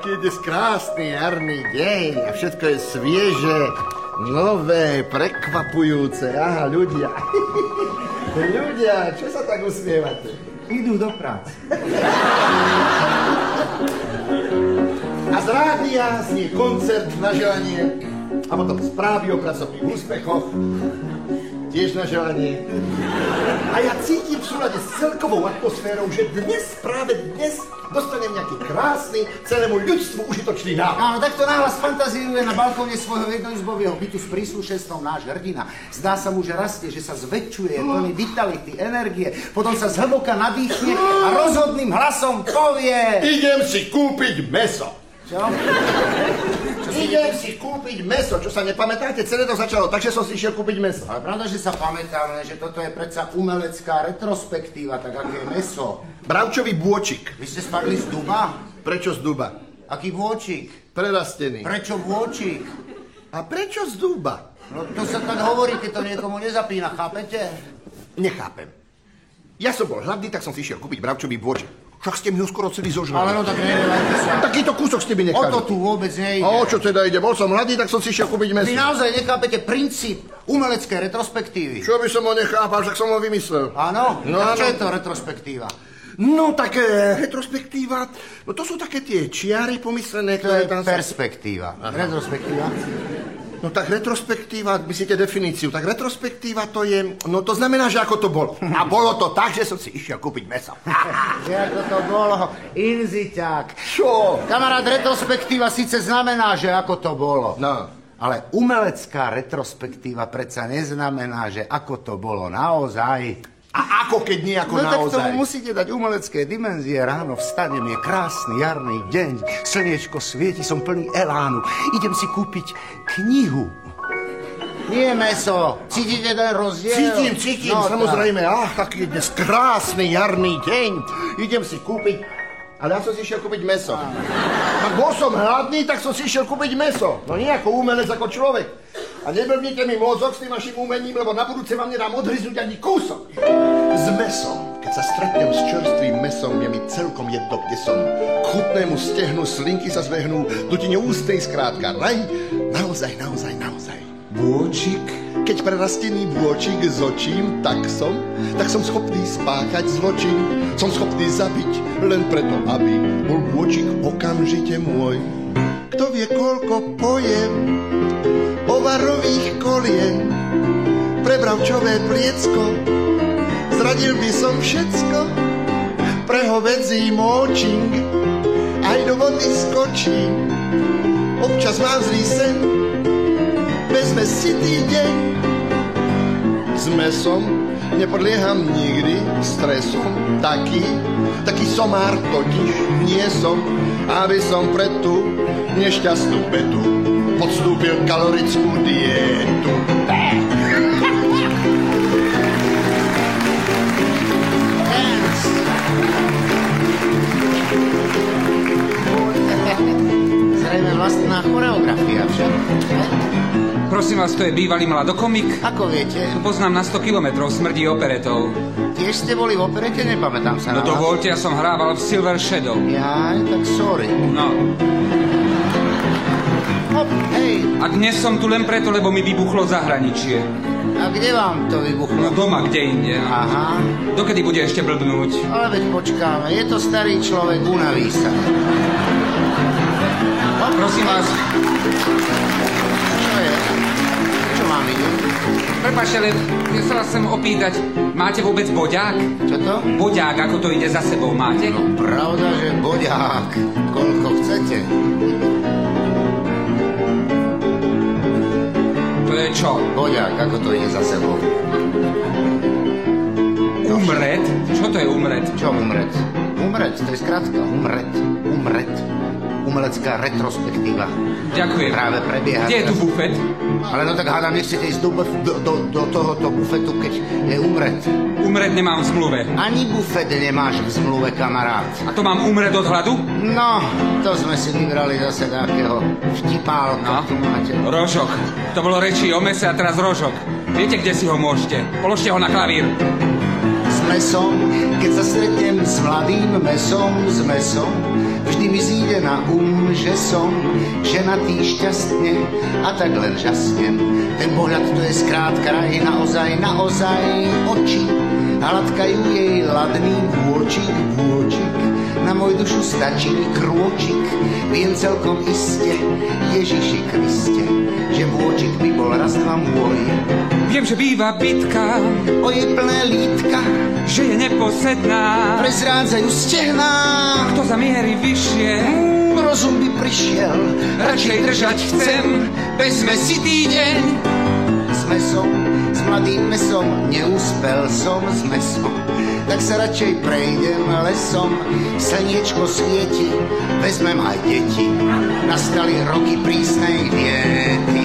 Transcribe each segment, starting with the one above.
Keď je krásny jarný deň a všetko je svieže, nové, prekvapujúce. Aha, ľudia. Ľudia, čo sa tak usmievate? Idú do práce. A z rádia znie koncert na želanie a potom správy o pracovných úspechoch. Tiež na želanie. A ja cítim v súlade s celkovou atmosférou, že práve dnes dostanem nejaký krásny, celému ľudstvu užitočný nápad. Áno, takto náhlas fantazíruje na balkóne svojho jednoizbového bytu s príslušenstvom náš hrdina. Zdá sa mu, že rastie, že sa zväčšuje, je plný vitality, energie, potom sa zhlboka nadýchne a rozhodným hlasom povie... Idem si kúpiť mäso. Čo? Idem si kúpiť mäso, čo sa nepamätáte? Celé to začalo, takže som si išiel kúpiť mäso. Ale pravda, že sa pamätám, že toto je predsa umelecká retrospektíva, tak aké je mäso. Bravčový bôčik. Vy ste spadli z duba? Prečo z duba? Aký bôčik? Prerastený. Prečo bôčik? A prečo z duba? No to sa tak hovorí, keď to niekomu nezapína, chápete? Nechápem. Ja som bol hladný, tak som si išiel kúpiť bravčový bôčik. Však ste mi ho skoro celý zožrali. Ale no tak nedávajte sa. Takýto kúsok ste mi nechali. O to tu vôbec nejde. A o čo teda ide? Bol som hladný, tak som si išiel kúpiť mäso. Vy naozaj nechápete princíp umeleckej retrospektívy. Čo by som ho nechápal, však som ho vymyslel. Áno? No, tak čo áno. je to retrospektíva? No tak retrospektíva, no to sú také tie čiary pomyslené, To je ktoré tam perspektíva. Retrospektíva? No tak retrospektíva, myslíte definíciu, tak retrospektíva to je, no to znamená, že ako to bolo. A bolo to tak, že som si išiel kúpiť mäso. Že ako to bolo, inziťák. Čo? Kamarát, retrospektíva síce znamená, že ako to bolo. No. Ale umelecká retrospektíva predsa neznamená, že ako to bolo naozaj. A ako keď nie ako No tak naozaj? tomu musíte dať umelecké dimenzie. Ráno vstanem, je krásny jarný deň, slniečko svieti, som plný elánu. Idem si kúpiť knihu. Nie mäso. Cítite ten rozdiel? Cítim, No, samozrejme. Aký je dnes krásny jarný deň. Idem si kúpiť, ale ja som si išiel kúpiť mäso. A bol som hladný, tak som si išiel kúpiť mäso. No nie ako umelec, ako človek. A neblbnite mi mozog s tým vašim umením, lebo na budúce vám nedám odhryznúť ani kúsok. S mäsom. Keď sa stretnem s čerstvým mäsom, je mi celkom jedno, kde som. K chutnému stehnu slinky sa zvehnú, dutine ústnej skrátka raj. Naozaj. Bôčik. Keď prerastený bôčik z očím, tak som schopný spáchať zločin. Som schopný zabiť, len preto, aby bol bôčik okamžite môj. Kto vie, koľko pojem ovarových kolien, pre bravčové pliecko, zradil by som všetko, pre hovedzí móčing, aj do vody skočím. Občas mám zlý sen, vezme si týdeň. S mäsom nepodlieham nikdy stresom, taký somár totiž nie som, aby som pre tú nešťastnú petu podstúpil kalorickú dietu. Zrejme vlastná choreografia, čo? Prosím vás, to je bývalý mladokomik? Ako viete? To poznám na 100 kilometrov, smrdí operetou. Tiež ste boli v operete? Nepamätám sa No na to vás. voľte, ja som hrával v Silver Shadow. Jaj, tak sorry. No. Hop, hej. A dnes som tu len preto, lebo mi vybuchlo zahraničie. A kde vám to No vybuchlo? doma, kde inde. Aha. Dokedy bude ešte blbnúť? Ale veď počkáme, je to starý človek, unaví sa. Hop, Prosím vás, Čo je? Čo mám vidieť? prepáčte, ale ja sa vás chcem opýtať, máte vôbec boďák? Čo to? Boďák, ako to ide za sebou, máte? No pravda, že boďák. Koľko chcete? To je čo? Boďák, ako to ide za sebou? Umret? Čo to je umret? Čo umret? Umret, to je skrátka. Umret. Umelecká retrospektíva. Ďakujem. Práve prebieha. Kde je tu bufet? Ale no tak hádam, nechcete ísť do tohoto bufetu, keď je umret. Umret nemám v zmluve. Ani bufet nemáš v zmluve, kamarát. A to mám umret od hladu? No, to sme si vybrali zase takého vtipálka. No. Tu máte. Rožok. To bolo reči o mese a teraz rožok. Viete, kde si ho môžete? Položte ho na klavír. Sme lesom, keď sa stretnem s mladým mesom, vždy mi zíde na že som ženatý šťastne a tak len žasnem. Ten pohľad to je skrátka raj, naozaj oči hladkajú jej ladný vôčik. Na môj dušu stačí krôčik, viem celkom iste, Ježiši Kriste, že vôčik by bol raz dva môj. Viem, že býva bitka, o jej plné lítka, že je neposedná, prezrádzajú stehná. kto zamierí vyššie, Rozum by prišiel, radšej držať chcem, vezme si týdeň. s mesom, s mladým mesom, neúspel som s mesom. Tak sa radšej prejdem lesom, slniečko svieti, vezmem aj deti. Nastali roky prísnej diety.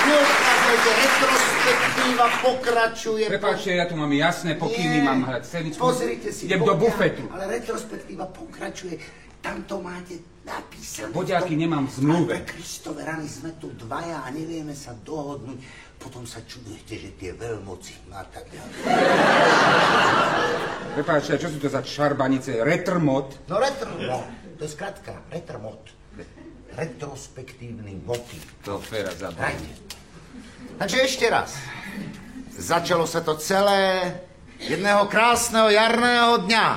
Neodchádzajte, retrospektíva pokračuje. Prepáčte, ja tu mám jasné pokyny, mám hrať scéničku. Pozrite si, idem do bufetu. Ale retrospektíva pokračuje. Tam to máte napísané. Boďáky nemám v zmluve. Kristove rany, sme tu dvaja a nevieme sa dohodnúť. Potom sa čudujete, že tie veľmoci má tak ďalej. Prepáčte, čo sú to za šarbanice? Retrmod? No retrmod, to je skratka, retrmod. Retrospektívny motív. To féra zabavne. Takže ešte raz. Začalo sa to celé jedného krásneho jarného dňa.